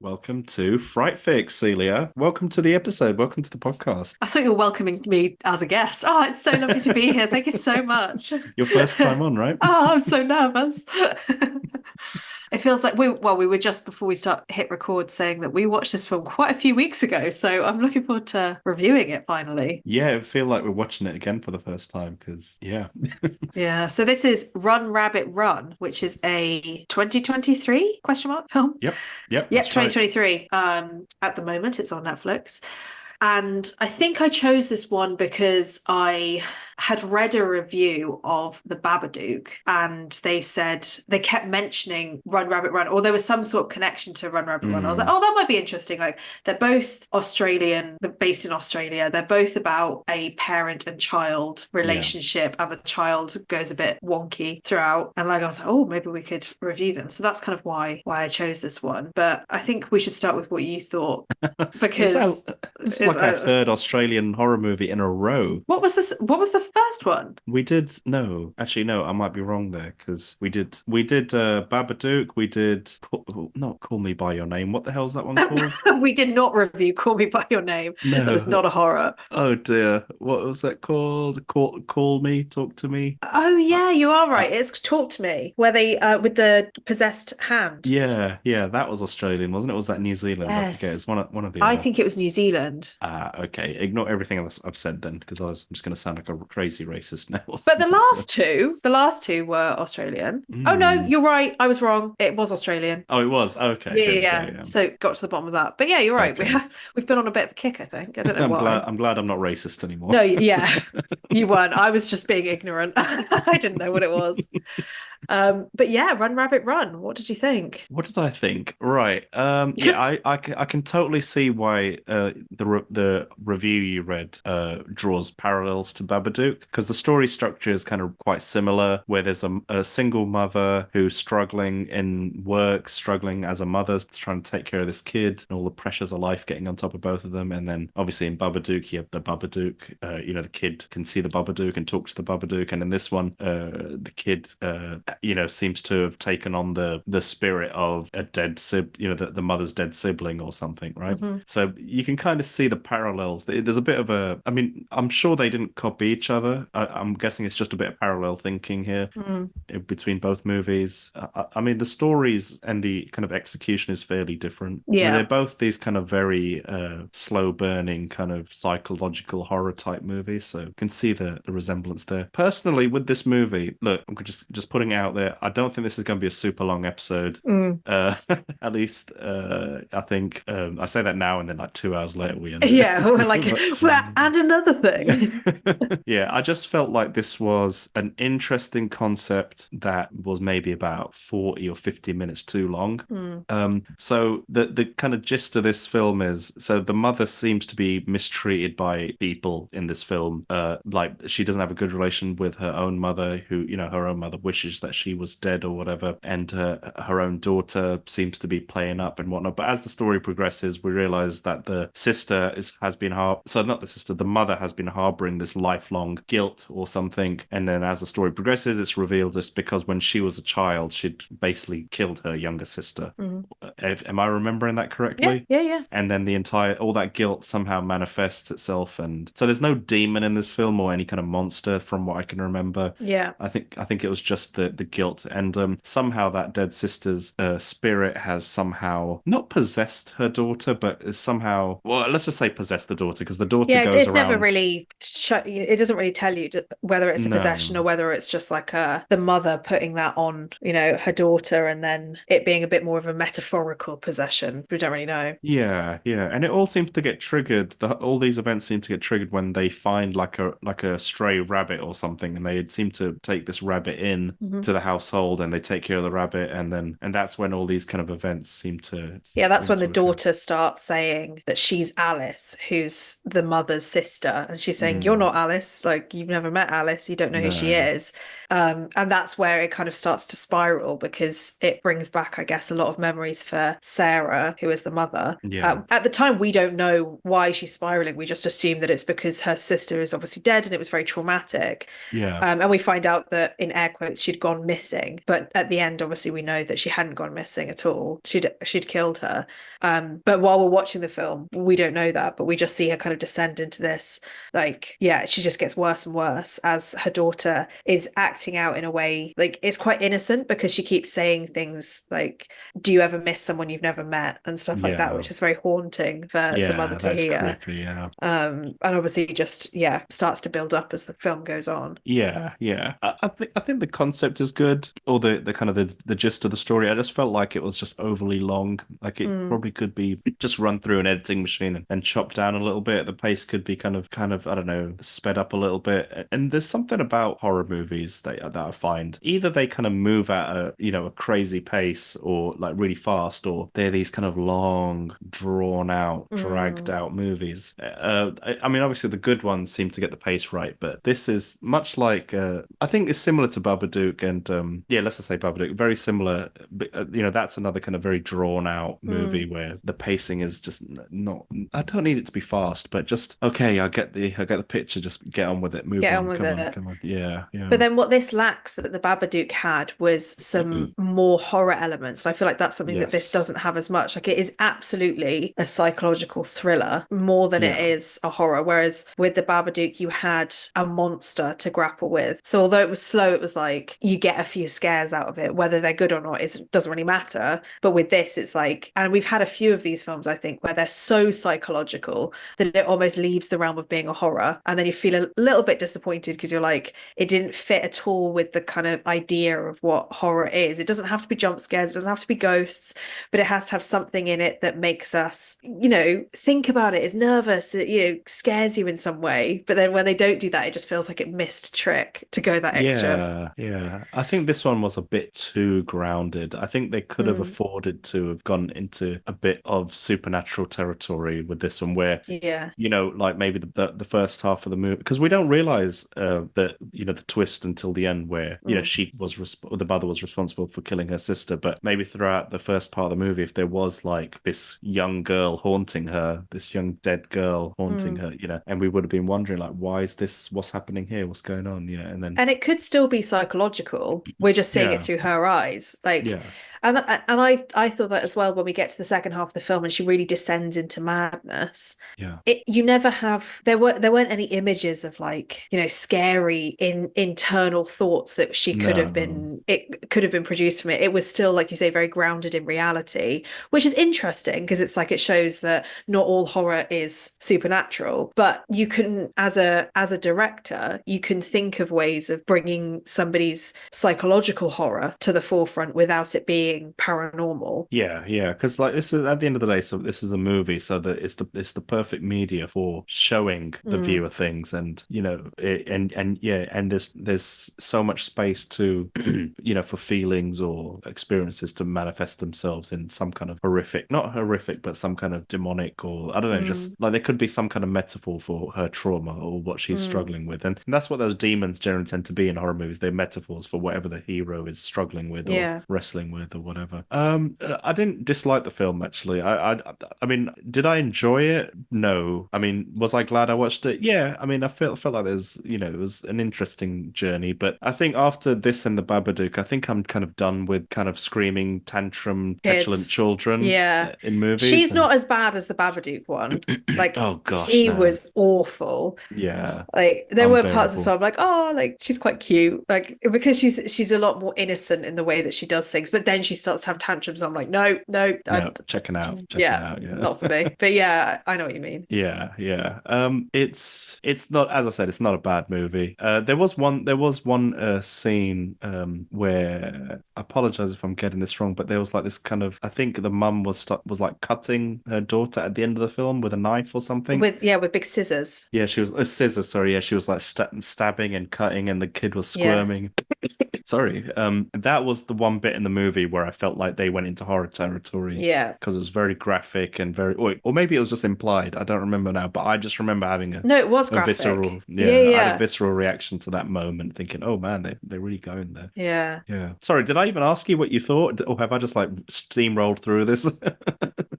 Welcome to Fright Fix, Celia. Welcome to the episode. Welcome to the podcast. I thought you were welcoming me as a guest. Oh, it's so lovely to be here. Thank you so much. Your first time on, right? Oh, I'm so nervous. It feels like we were just before we hit record saying that we watched this film quite a few weeks ago. So I'm looking forward to reviewing it finally. Yeah, I feel like we're watching it again for the first time because, yeah. Yeah. So this is Run Rabbit Run, which is a 2023 question mark film. Yep, Yep, that's 2023. At the moment, it's on Netflix. And I think I chose this one because I had read a review of The Babadook and they said they kept mentioning Run Rabbit Run, or there was some sort of connection to Run Rabbit Run. I was like, oh, that might be interesting. Like, they're both Australian, they're based in Australia. They're both about a parent and child relationship, and the child goes a bit wonky throughout. And like, I was like, oh, maybe we could review them. So that's kind of why I chose this one. But I think we should start with what you thought, because it's like our third Australian horror movie in a row. What was this? What was the first one? We did no, actually no, I might be wrong there because we did Babadook. We did not Call Me by Your Name. What the hell's that one called? We did not review Call Me by Your Name. No. That is not a horror. Oh dear, what was that called? Call Me, Talk to Me. Oh yeah, you are right. It's Talk to Me, where they with the possessed hand. Yeah, that was Australian, wasn't it? Or was that New Zealand? Yes. I forget. It's one of the I other. think it was New Zealand. Okay. Ignore everything I've said then, because I'm just going to sound like a crazy racist now. But the last two were Australian. Oh no, you're right. I was wrong. It was Australian. Oh, it was. Okay. Yeah. So got to the bottom of that. But yeah, you're right. Okay. We've been on a bit of a kick, I think. I don't know why. I'm glad I'm not racist anymore. No, yeah, you weren't. I was just being ignorant. I didn't know what it was. But yeah, Run Rabbit Run. What did you think? What did I think? Right. Yeah, I can totally see why the review you read draws parallels to Babadook, because the story structure is kind of quite similar, where there's a single mother who's struggling in work, struggling as a mother, trying to take care of this kid, and all the pressures of life getting on top of both of them. And then obviously in Babadook, you have the Babadook. The kid can see the Babadook and talk to the Babadook, and in this one, the kid seems to have taken on the spirit of a dead the mother's dead sibling or something, right? Mm-hmm. So you can kind of see the parallels. There's a bit of I'm sure they didn't copy each other. I'm guessing it's just a bit of parallel thinking here between both movies. The stories and the kind of execution is fairly different. Yeah. They're both these kind of very slow burning kind of psychological horror type movies, so you can see the resemblance there. Personally, with this movie, look, I'm just putting it out there, I don't think this is going to be a super long episode. At least I think I say that now, and then like 2 hours later we end. Yeah, we're like, and another thing. Yeah, I just felt like this was an interesting concept that was maybe about 40 or 50 minutes too long. So the kind of gist of this film is, so the mother seems to be mistreated by people in this film. Like, she doesn't have a good relation with her own mother, who, her own mother wishes that she was dead or whatever, and her own daughter seems to be playing up and whatnot. But as the story progresses, we realize that the sister the mother has been harboring this lifelong guilt or something. And then as the story progresses, it's revealed just because when she was a child, she'd basically killed her younger sister. Am I remembering that correctly? Yeah. And then all that guilt somehow manifests itself, and so there's no demon in this film or any kind of monster from what I can remember. Yeah. I think it was just the guilt, and somehow that dead sister's spirit has somehow not possessed her daughter, but is somehow, well, let's just say possessed the daughter, because the daughter goes it's around. never really it doesn't really tell you whether it's a possession or whether it's just like the mother putting that on her daughter, and then it being a bit more of a metaphorical possession. We don't really know. Yeah, and it all seems to get triggered. All these events seem to get triggered when they find like a stray rabbit or something, and they seem to take this rabbit in to the household, and they take care of the rabbit, and that's when all these kind of events seem to. Yeah, that's when the daughter starts saying that she's Alice, Alice, who's the mother's sister, and she's saying, "You're Mm. not Alice. Like, you've never met Alice. You don't know who she No. is." And that's where it kind of starts to spiral because it brings back, I guess, a lot of memories for Sarah, who is the mother. Yeah. At the time, we don't know why she's spiraling. We just assume that it's because her sister is obviously dead and it was very traumatic. Yeah. And we find out that, in air quotes, she'd gone missing. But at the end, obviously, we know that she hadn't gone missing at all. She'd killed her. But while we're watching the film, we don't know that. But we just see her kind of descend into this, like, yeah, she just gets worse and worse as her daughter is acting out in a way, like, it's quite innocent because she keeps saying things like, "Do you ever miss someone you've never met?" and stuff like that, Yeah. which is very haunting for the mother Yeah, to that's hear. creepy, yeah. And obviously just, yeah, starts to build up as the film goes on. Yeah, yeah. I think the concept is good, or the kind of the gist of the story. I just felt like it was just overly long. Like it Mm, probably could be just run through an editing machine and chopped down a little bit. The pace could be kind of I don't know, sped up a little bit. And there's something about horror movies that I find either they kind of move at a crazy pace or like really fast, or they're these kind of long, drawn out, dragged mm, out movies. I mean, obviously the good ones seem to get the pace right, but this is much like I think it's similar to Babadook and yeah, let's just say Babadook, very similar. But, that's another kind of very drawn out movie mm. where the pacing is just not. I don't need it to be fast, but just okay. I get the picture. Just get on with it. Move Get on on. with Come on. it. Come on. Yeah. But Yeah. then what this lacks that the Babadook had was some more horror elements. And I feel like that's something that this Yes. doesn't have as much. Like, it is absolutely a psychological thriller more than it Yeah. is a horror. Whereas with the Babadook, you had a monster to grapple with. So although it was slow, it was like you get a few scares out of it. Whether they're good or not doesn't really matter. But with this, it's like, and we've had a few of these films, I think, where they're so psychological that it almost leaves the realm of being a horror. And then you feel a little bit disappointed because you're like, it didn't fit at all with the kind of idea of what horror is. It doesn't have to be jump scares, it doesn't have to be ghosts, but it has to have something in it that makes us, think about it, is nervous, it, scares you in some way. But then when they don't do that, it just feels like it missed a trick to go that extra. Yeah, yeah. I think this one was a bit too grounded. I think they could have Mm, afforded to have gone into a bit of supernatural territory with this one, where yeah. like maybe the first half of the movie, because we don't realize that the twist until the end, where Mm, or the mother was responsible for killing her sister. But maybe throughout the first part of the movie, if there was like this young girl haunting her, this young dead girl haunting mm. her, and we would have been wondering like, why is this? What's happening here? What's going on? And then And it could still be psychological. We're just seeing it yeah, through her eyes. Like, yeah, and I thought that as well when we get to the second half of the film and she really descends into madness. yeah. You never have there weren't any images of, like, scary internal thoughts that she could have No. been it could have been produced from it. It was still, like you say, very grounded in reality, which is interesting because it's like it shows that not all horror is supernatural, but you can, as a director, you can think of ways of bringing somebody's psychological horror to the forefront without it being paranormal. Yeah, yeah, because like this is at the end of the day, so this is a movie, so that it's the perfect media for showing the Mm, viewer things, and and yeah, and there's so much space to for feelings or experiences to manifest themselves in some kind of horrific, not horrific, but some kind of demonic, or I don't know, mm, just like there could be some kind of metaphor for her trauma or what she's mm. struggling with, and that's what those demons generally tend to be in horror movies. They're metaphors for whatever the hero is struggling with or Yeah. wrestling with or whatever. I didn't dislike the film actually. I mean, did I enjoy it? No. I mean, was I glad I watched it? Yeah. I mean, I felt like there's, it was an interesting journey, but I think after this and the Babadook, I think I'm kind of done with kind of screaming, tantrum, petulant Kids. children Yeah. in movies. She's And not as bad as the Babadook one. Like, oh gosh, he no. was awful. Yeah, Like, there were parts as unbearable. well, I'm like, oh, like, she's quite cute. Like, because she's a lot more innocent in the way that she does things, but then she starts to have tantrums. I'm like, no, no, No, checking yeah, out. Yeah. not for me. But yeah, I know what you mean. Yeah, yeah. It's not, as I said, it's not a bad movie. There was one scene where, I apologize if I'm getting this wrong, but there was like this kind of, I think the mum was like cutting her daughter at the end of the film with a knife or something. With big scissors. Yeah, she was a scissors, sorry. Yeah, she was like stabbing and cutting, and the kid was Yeah. squirming. Sorry. That was the one bit in the movie where I felt like they went into horror territory Yeah. because it was very graphic and very, or maybe it was just implied. I don't remember now, but I just remember having No, it was a graphic. visceral, Yeah, I had a yeah. visceral reaction to that moment, thinking, "Oh man, they're really going there." Yeah. Yeah. Sorry, did I even ask you what you thought, or have I just like steamrolled through this?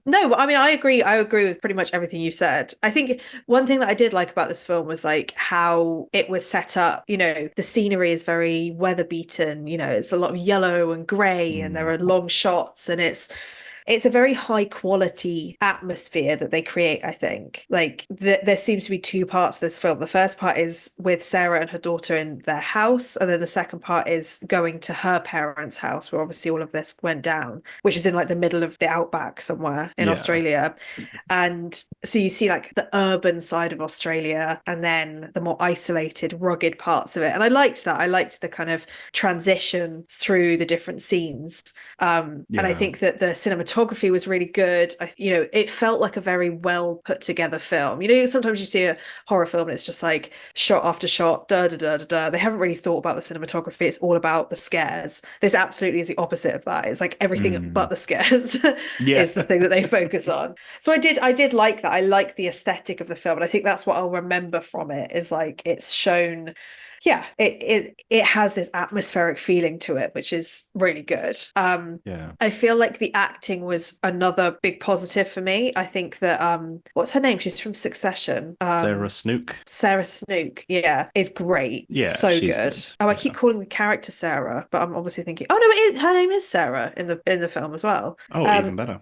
No, but I mean, I agree. I agree with pretty much everything you said. I think one thing that I did like about this film was like how it was set up. You know, the scenery is very weather beaten. You know, it's a lot of yellow and grey, and there Mm, are long shots, and it's a very high quality atmosphere that they create, I think. Like there seems to be two parts of this film. The first part is with Sarah and her daughter in their house, and then the second part is going to her parents' house, where obviously all of this went down, which is in like the middle of the outback somewhere in yeah. Australia. And so you see like the urban side of Australia and then the more isolated, rugged parts of it. And I liked that. I liked the kind of transition through the different scenes. And I Yeah. think that the cinematography was really good. It felt like a very well put together film. You know, sometimes you see a horror film and it's just like shot after shot, da da da da da. They haven't really thought about the cinematography. It's all about the scares. This absolutely is the opposite of that. It's like everything but Mm, the scares yeah. is the thing that they focus on. So I did like that. I like the aesthetic of the film, and I think that's what I'll remember from it. Is like it's shown, yeah, it has this atmospheric feeling to it, which is really good. Yeah. I feel like the acting was another big positive for me. I think that what's her name? She's from Succession. Sarah Snook. Sarah Snook, yeah, is great. Yeah, So she's good. good. Oh, I Yeah. keep calling the character Sarah, but I'm obviously thinking, oh no, her name is Sarah in the film as well. Oh, even better.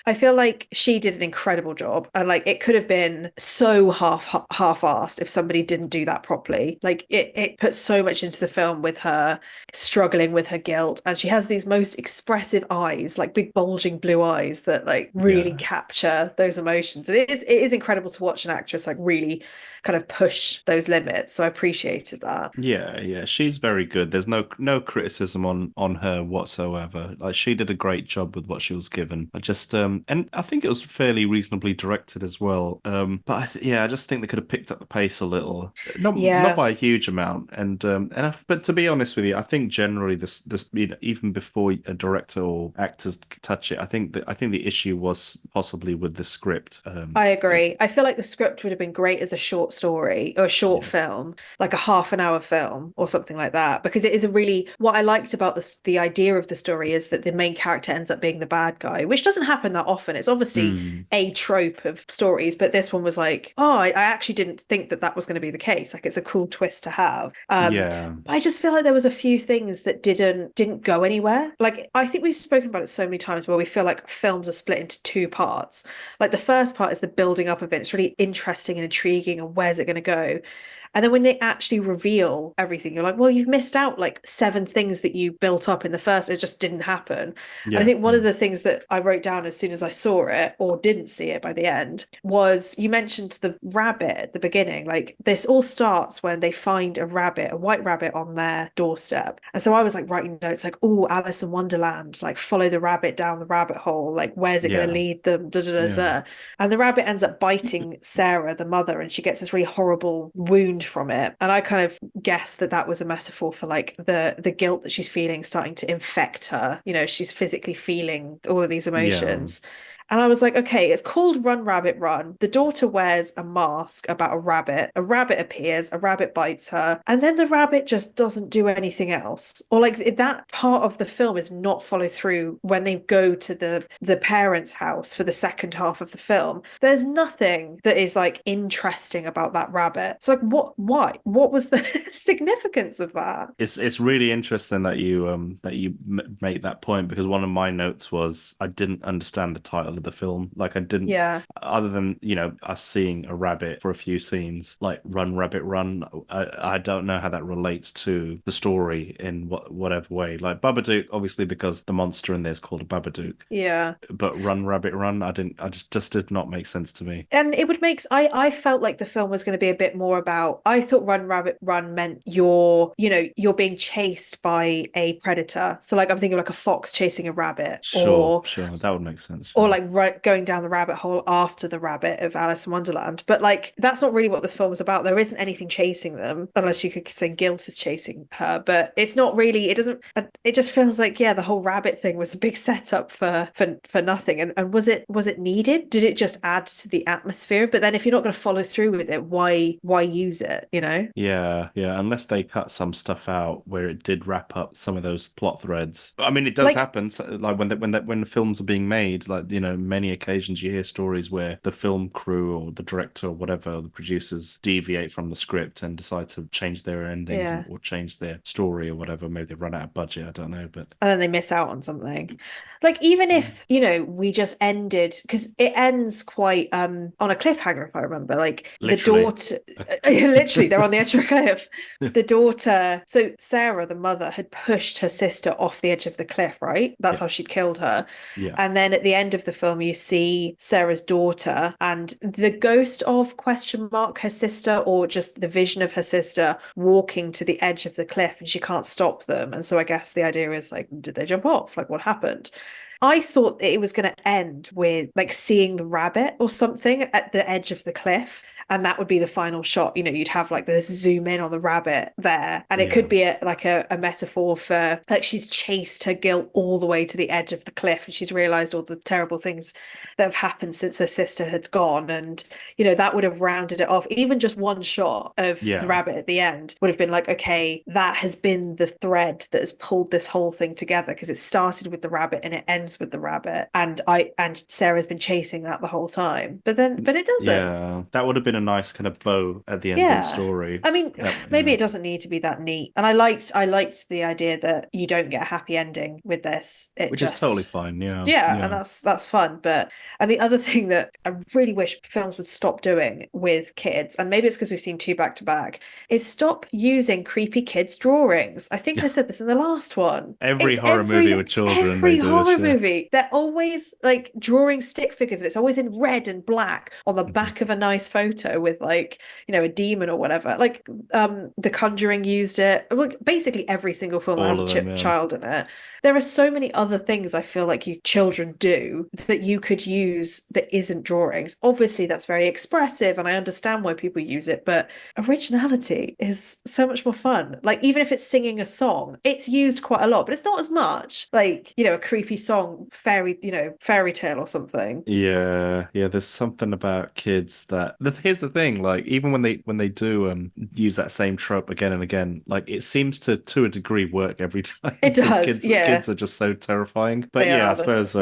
I feel like she did an incredible job, and like it could have been so half-assed if somebody didn't do that properly. Like it put so much into the film with her struggling with her guilt, and she has these most expressive eyes, like big bulging blue eyes that like really Yeah. capture those emotions. And it is incredible to watch an actress like really kind of push those limits. So I appreciated that. Yeah, yeah, she's very good. There's no criticism on her whatsoever. Like she did a great job with what she was given. I just and I think it was fairly reasonably directed as well. But yeah, I just think they could have picked up the pace a little. Not Yeah. by a huge amount. But to be honest with you, I think generally this even before a director or actors touch it, I think the issue was possibly with the script. I agree. I feel like the script would have been great as a short story or a short Yes. film, like a half an hour film or something like that. Because it is a really, what I liked about the idea of the story is that the main character ends up being the bad guy, which doesn't happen that often. It's obviously Mm, a trope of stories, but this one was like, oh, I actually didn't think that was going to be the case. Like it's a cool twist to have. yeah. But I just feel like there was a few things that didn't go anywhere. Like I think we've spoken about it so many times where we feel like films are split into two parts. Like the first part is the building up of it. It's really interesting and intriguing, and where's it going to go? And then when they actually reveal everything, you're like, well, you've missed out like seven things that you built up in the first. It just didn't happen. And I Yeah. think one of the things that I wrote down as soon as I saw it, or didn't see it by the end, was you mentioned the rabbit at the beginning. Like this all starts when they find a rabbit, a white rabbit on their doorstep. And so I was like writing notes like, oh, Alice in Wonderland, like follow the rabbit down the rabbit hole. Like, where's it going to Yeah. lead them? Da, da, da, Yeah. da. And the rabbit ends up biting Sarah, the mother, and she gets this really horrible wound from it. And I kind of guessed that was a metaphor for like the guilt that she's feeling starting to infect her. You know, she's physically feeling all of these Yeah. emotions. And I was like, okay, it's called Run Rabbit Run. The daughter wears a mask about a rabbit. A rabbit appears, a rabbit bites her, and then the rabbit just doesn't do anything else. Or like that part of the film is not followed through when they go to the parents' house for the second half of the film. There's nothing that is like interesting about that rabbit. It's like why? What was the significance of that? It's really interesting that you make that point because one of my notes was I didn't understand the title of the film. Like I didn't, Yeah. other than us seeing a rabbit for a few scenes, like Run Rabbit Run. I don't know how that relates to the story in whatever way. Like Babadook, obviously because the monster in there is called a Babadook, Yeah. but Run Rabbit Run, I didn't. I just did not make sense to me. And it would make I felt like the film was going to be a bit more about, I thought Run Rabbit Run meant you're being chased by a predator. So like I'm thinking like a fox chasing a rabbit, Sure, sure, that would make sense. or Yeah. like going down the rabbit hole after the rabbit of Alice in Wonderland. But like, that's not really what this film is about. There isn't anything chasing them, unless you could say guilt is chasing her. But it's not really. It doesn't. It just feels like, yeah, the whole rabbit thing was a big setup for nothing. And was it needed? Did it just add to the atmosphere? But then if you're not going to follow through with it, why use it? You know? Yeah, yeah. Unless they cut some stuff out where it did wrap up some of those plot threads. I mean, it does happen. So, like when the films are being made, like, you know, many occasions you hear stories where the film crew or the director or whatever, the producers deviate from the script and decide to change their endings or change their story or whatever. Maybe they run out of budget. I don't know, but and then they miss out on something. Like, even if, you know, we just ended, because it ends quite on a cliffhanger, if I remember. Like, literally. the daughter, literally, they're on the edge of a cliff. The daughter, so Sarah, the mother, had pushed her sister off the edge of the cliff, right? That's how she'd killed her. Yeah. And then at the end of the film, you see Sarah's daughter and the ghost of her sister, or just the vision of her sister walking to the edge of the cliff, and she can't stop them. And so I guess the idea is, like, did they jump off? Like, what happened? I thought it was going to end with like seeing the rabbit or something at the edge of the cliff, and that would be the final shot. You know, you'd have like this zoom in on the rabbit there, and it could be a metaphor for, like, she's chased her guilt all the way to the edge of the cliff, and she's realized all the terrible things that have happened since her sister had gone. And, you know, that would have rounded it off. Even just one shot of the rabbit at the end would have been like, okay, that has been the thread that has pulled this whole thing together, because it started with the rabbit and it ends with the rabbit, and Sarah's been chasing that the whole time. But it doesn't. Yeah, that would have been a nice kind of bow at the end of the story. I mean, maybe it doesn't need to be that neat. And I liked the idea that you don't get a happy ending with this. Which is totally fine. Yeah, and that's fun. And the other thing that I really wish films would stop doing with kids, and maybe it's because we've seen two back to back, is stop using creepy kids' drawings. I think I said this in the last one. Every horror movie with children. Every horror movie, they're always like drawing stick figures, and it's always in red and black on the back of a nice photo with, like, you know, a demon or whatever. Like, The Conjuring used it. Well, basically every single film has a child in it. There are so many other things I feel like you children do that you could use that isn't drawings. Obviously, that's very expressive, and I understand why people use it, but originality is so much more fun. Like, even if it's singing a song, it's used quite a lot, but it's not as much. Like, you know, a creepy song, fairy tale or something. Yeah, there's something about kids that here's the thing, like, even when they do use that same trope again and again, like, it seems to a degree work every time. It does. Kids are just so terrifying. But I suppose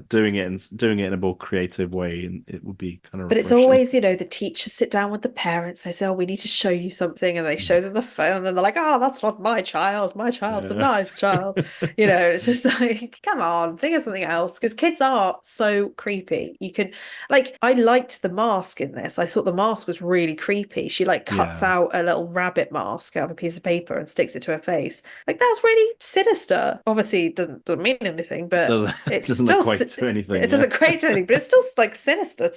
doing it in a more creative way, and it would be kind of But refreshing. it's always, you know, the teachers sit down with the parents, they say, oh, we need to show you something, and they show them the phone, and they're like, oh, that's not my child's a nice child. You know, it's just like, come on, think of something else, because kids are so creepy. You can, like, I liked the mask in this. I thought the mask was really creepy. She like cuts out a little rabbit mask out of a piece of paper and sticks it to her face. Like, that's really sinister. Obviously doesn't mean anything, but it doesn't equate to anything. It doesn't equate to anything, but it's still like sinister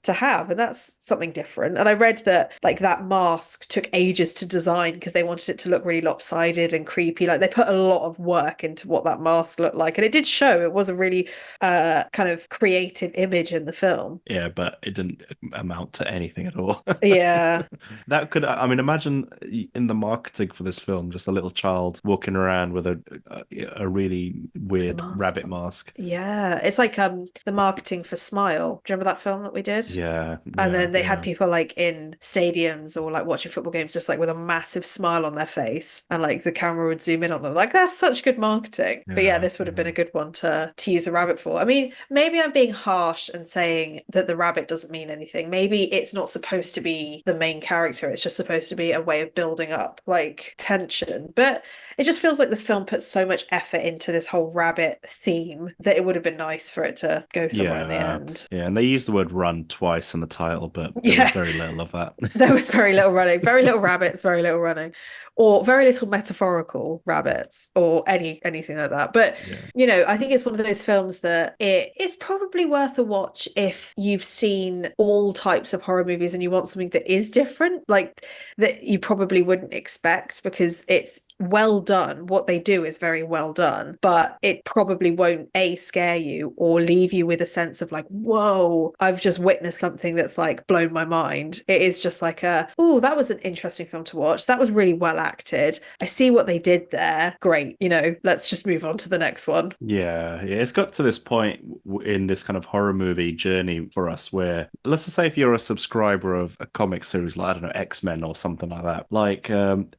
to have, and that's something different. And I read that, like, that mask took ages to design because they wanted it to look really lopsided and creepy. Like, they put a lot of work into what that mask looked like, and it did show. It was a really kind of creative image in the film. Yeah, but it didn't amount to anything at all. Yeah. That could, I mean, imagine in the marketing for this film, just a little child walking around with a really weird rabbit mask. Yeah, it's like the marketing for Smile. Do you remember that film that we did? Yeah. And then they had people like in stadiums or like watching football games just like with a massive smile on their face, and like the camera would zoom in on them. Like, that's such good marketing. But yeah, this would have been a good one to use the rabbit for. I mean, maybe I'm being harsh and saying that the rabbit doesn't mean anything. Maybe it's not supposed to be the main character. It's just supposed to be a way of building up like tension. But it just feels like this film puts so much effort into this whole rabbit theme that it would have been nice for it to go somewhere in the end. Yeah, and they used the word run twice in the title, but there was very little of that. There was very little running, very little rabbits, very little running, or very little metaphorical rabbits, or anything like that. But you know, I think it's one of those films that it's probably worth a watch if you've seen all types of horror movies and you want something that is different, like that you probably wouldn't expect, because it's well done. What they do is very well done, but it probably won't scare you or leave you with a sense of like, whoa, I've just witnessed something that's like blown my mind. It is just like oh, that was an interesting film to watch. That was really well acted. I see what they did there. Great. Let's just move on to the next one. Yeah, yeah, it's got to this point in this kind of horror movie journey for us where, let's just say, if you're a subscriber of a comic series like, I don't know, X-Men or something like that, like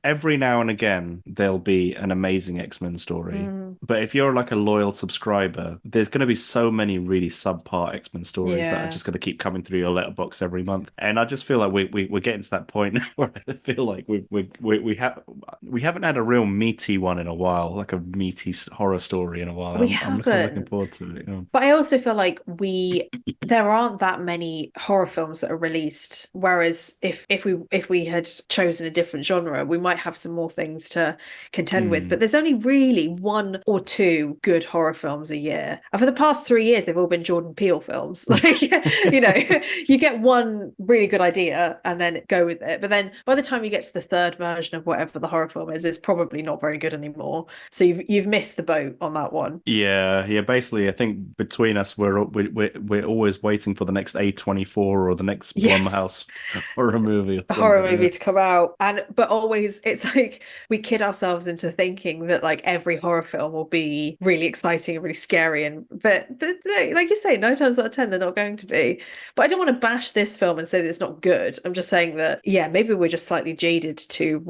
every now and again there'll be an amazing X-Men story. But if you're like a loyal subscriber, there's going to be so many really subpar X-Men stories that are Yeah. just going to keep coming through your letterbox every month. And I just feel like we're getting to that point where I feel like we haven't had a real meaty one in a while, like a meaty horror story in a while. We I'm looking haven't. forward to it. But I also feel like there aren't that many horror films that are released. Whereas if we had chosen a different genre, we might have some more things to contend with. But there's only really one or two good horror films a year. And for the past 3 years, they've all been Jordan Peele films. Like, you get one really good idea and then go with it. But then by the time you get to the third version of whatever the horror film is, it's probably not very good anymore. So you've missed the boat on that one. Yeah, yeah. Basically, I think between us, we're always waiting for the next A24 or the next Yes. Blumhouse horror movie or A horror something. movie to come out. But always it's like we kid ourselves into thinking that like every horror film will be really exciting and really scary, but like you say, 9 times out of 10 they're not going to be. But I don't want to bash this film and say that it's not good. I'm just saying that, yeah, maybe we're just slightly jaded to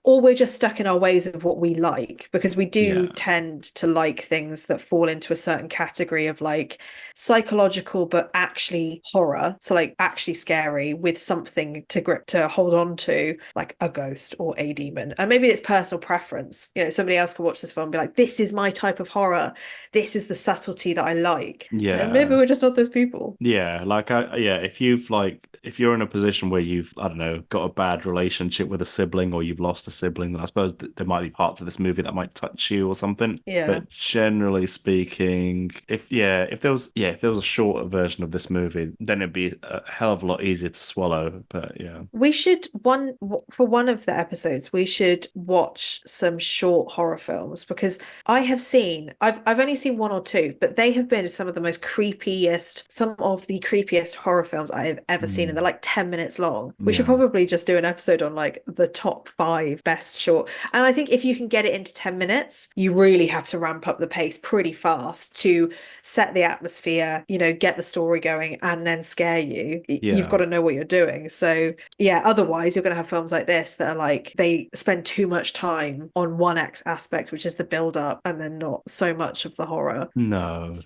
or we're just stuck in our ways of what we like, because we do tend to like things that fall into a certain category of like psychological but actually horror, so like actually scary with something to hold on to, like a ghost or a demon. And maybe it's personal preference. Somebody else could watch this film and be like, this is my type of horror, this is the subtlety that I like. Yeah. And maybe we're just not those people. Yeah, like if you're in a position where you've, I don't know, got a bad relationship with a sibling or you've lost a sibling, then I suppose there might be parts of this movie that might touch you or something. Yeah. But generally speaking, if there was a shorter version of this movie, then it'd be a hell of a lot easier to swallow. But yeah. We should for one of the episodes, we should watch some short horror films, because I've only seen one or two, but they have been some of the creepiest horror films I have ever seen, and they're like 10 minutes long. We should probably just do an episode on like the top 5 best short. And I think if you can get it into 10 minutes, you really have to ramp up the pace pretty fast to set the atmosphere, get the story going and then scare you. You've got to know what you're doing. So yeah, otherwise you're going to have films like this that are like, they spend too much time on one aspect, which is the build up, and then not so much of the horror. No.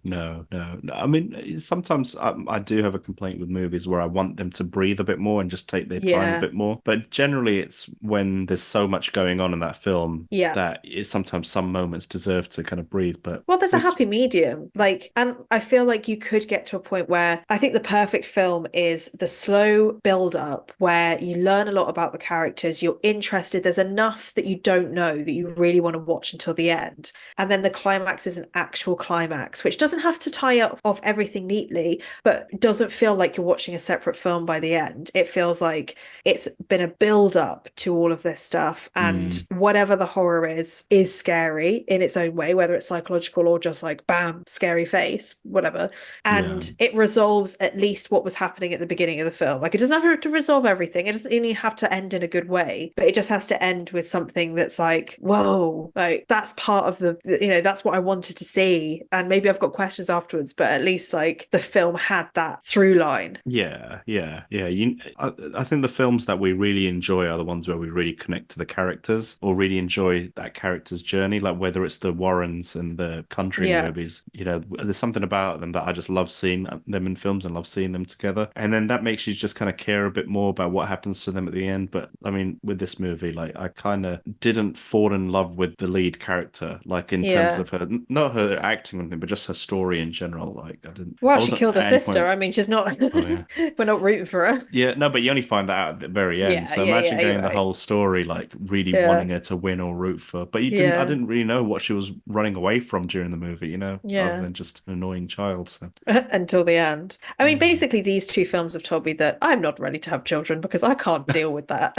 I mean, sometimes I do have a complaint with movies where I want them to breathe a bit more and just take their time a bit more. But generally, it's when there's so much going on in that film that sometimes some moments deserve to kind of breathe. But there's a happy medium. Like, and I feel like you could get to a point where I think the perfect film is the slow build up where you learn a lot about the characters, you're interested, there's enough that you don't know that you really want to watch until the end. And then the climax is an actual climax, which doesn't have to tie up off everything neatly, but doesn't feel like you're watching a separate film by the end. It feels like it's been a build up to all of this stuff, and whatever the horror is scary in its own way, whether it's psychological or just like bam, scary face, whatever. And it resolves at least what was happening at the beginning of the film. Like, it doesn't have to resolve everything, it doesn't even have to end in a good way, but it just has to end with something that's like, whoa, like that's part of that's what I wanted to see. And maybe I've got questions afterwards, but at least like the film had that through line. Yeah. I think the films that we really enjoy are the ones where we really connect to the characters or really enjoy that character's journey, like whether it's the Warrens and the country movies. There's something about them that I just love seeing them in films and love seeing them together. And then that makes you just kind of care a bit more about what happens to them at the end. But I mean, with this movie, like I kind of didn't fall in love with the lead character, like in terms of her, not her acting or anything, but just her story in general. Like I didn't. Well, she killed her sister. I mean, she's not. Oh, yeah. We're not rooting for her. Yeah, no, but you only find that out at the very end. Yeah, So yeah, imagine yeah, you're getting the right. whole story, like really Yeah, wanting her to win or root for. But you didn't. I yeah, didn't really know what she was running away from during the movie. Other yeah. than just an annoying child. So Until the end. I mean, yeah. basically, these two films have told me that I'm not ready to have children because I can't deal with that.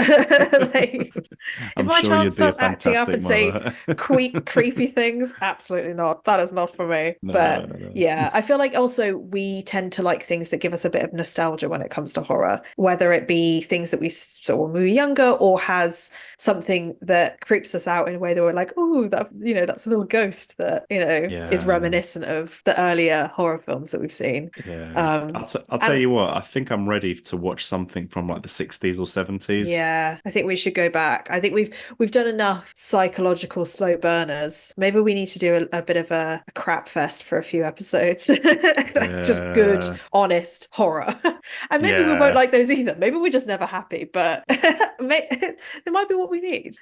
Like, if I'm my sure child you'd be a starts acting up fantastic and say mother. creepy things, absolutely not. That is not for me. No, But no. yeah, I feel like also we tend to like things that give us a bit of nostalgia when it comes to horror, whether it be things that we saw when we were younger or has something that creeps us out in a way that we're like, oh, that that's a little ghost that is Yeah, reminiscent of the earlier horror films that we've seen. yeah. Um, I'll tell and you what. I think I'm ready to watch something from like the 60s or 70s. yeah, I think we should go back. I think we've done enough psychological slow burners. Maybe we need to do a bit of a crap fest for a few episodes. Like just good, Yeah, honest horror. And maybe we won't yeah. like those either. Maybe we're just never happy, but it might be what we need.